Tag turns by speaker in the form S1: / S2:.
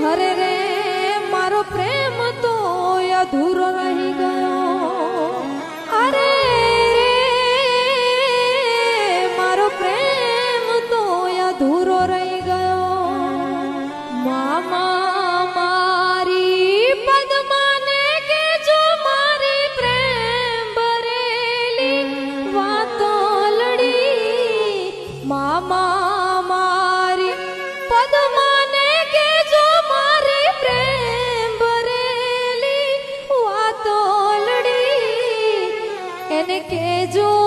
S1: અરે રે મારો પ્રેમ તો અધૂરો રહી ગયો અરે રે મારો પ્રેમ તો અધૂરો રહી ગયો મામા મારી પદ્માને કે જો મારી પ્રેમ ભરેલી વાતો લડી મામા એને કેજો